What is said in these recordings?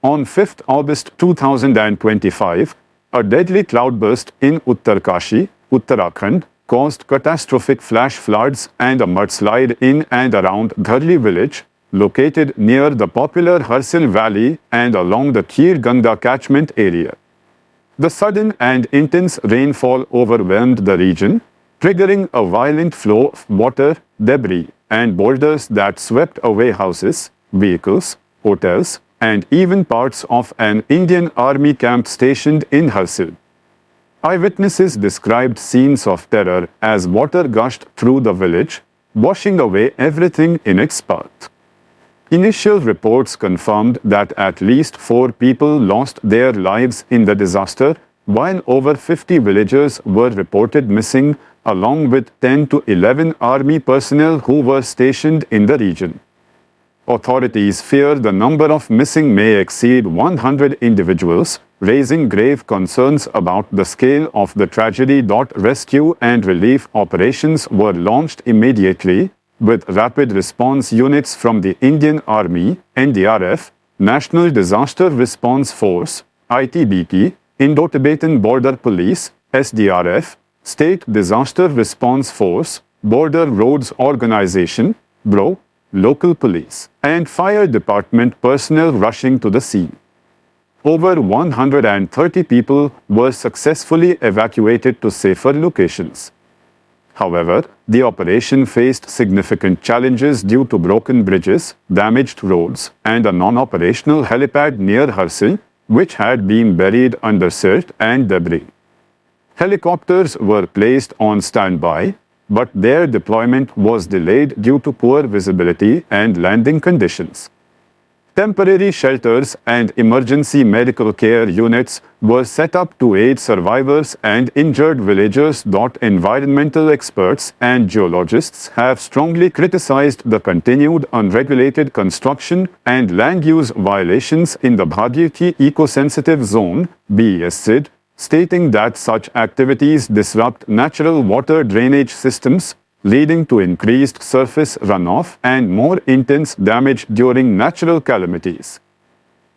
On 5th August 2025, a deadly cloudburst in Uttarkashi, Uttarakhand, caused catastrophic flash floods and a mudslide in and around Dharali village, located near the popular Harsil Valley and along the Kheer Ganga catchment area. The sudden and intense rainfall overwhelmed the region, triggering a violent flow of water, debris, and boulders that swept away houses, vehicles, hotels, and even parts of an Indian Army camp stationed in Harsil. Eyewitnesses described scenes of terror as water gushed through the village, washing away everything in its path. Initial reports confirmed that at least 4 people lost their lives in the disaster, while over 50 villagers were reported missing, along with 10 to 11 army personnel who were stationed in the region. Authorities fear the number of missing may exceed 100 individuals, raising grave concerns about the scale of the tragedy. Rescue and relief operations were launched immediately, with rapid response units from the Indian Army, NDRF, National Disaster Response Force, ITBP, Indo-Tibetan Border Police, SDRF, State Disaster Response Force, Border Roads Organization, BRO, local police, and fire department personnel rushing to the scene. Over 130 people were successfully evacuated to safer locations. However, the operation faced significant challenges due to broken bridges, damaged roads, and a non-operational helipad near Harsil, which had been buried under silt and debris. Helicopters were placed on standby, but their deployment was delayed due to poor visibility and landing conditions. Temporary shelters and emergency medical care units were set up to aid survivors and injured villagers. Environmental experts and geologists have strongly criticized the continued unregulated construction and land use violations in the Bhagirathi Eco-Sensitive Zone, BESZ, stating that such activities disrupt natural water drainage systems, leading to increased surface runoff and more intense damage during natural calamities.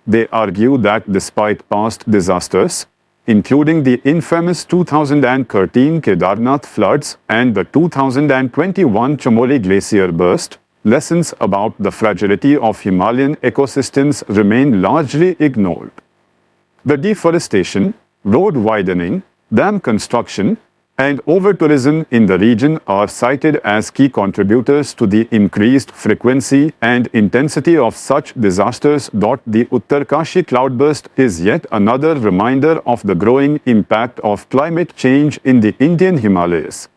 They argue that despite past disasters, including the infamous 2013 Kedarnath floods and the 2021 Chamoli glacier burst, lessons about the fragility of Himalayan ecosystems remain largely ignored. The deforestation, road widening, dam construction, and over-tourism in the region are cited as key contributors to the increased frequency and intensity of such disasters. The Uttarkashi cloudburst is yet another reminder of the growing impact of climate change in the Indian Himalayas.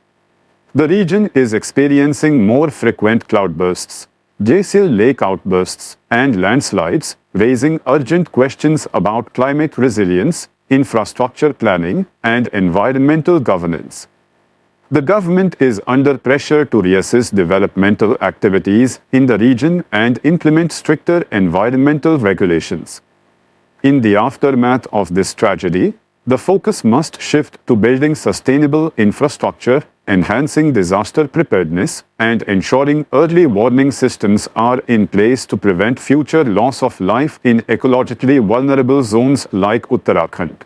The region is experiencing more frequent cloudbursts, glacial lake outbursts, and landslides, raising urgent questions about climate resilience, infrastructure planning, and environmental governance. The government is under pressure to reassess developmental activities in the region and implement stricter environmental regulations. In the aftermath of this tragedy, the focus must shift to building sustainable infrastructure, enhancing disaster preparedness, and ensuring early warning systems are in place to prevent future loss of life in ecologically vulnerable zones like Uttarakhand.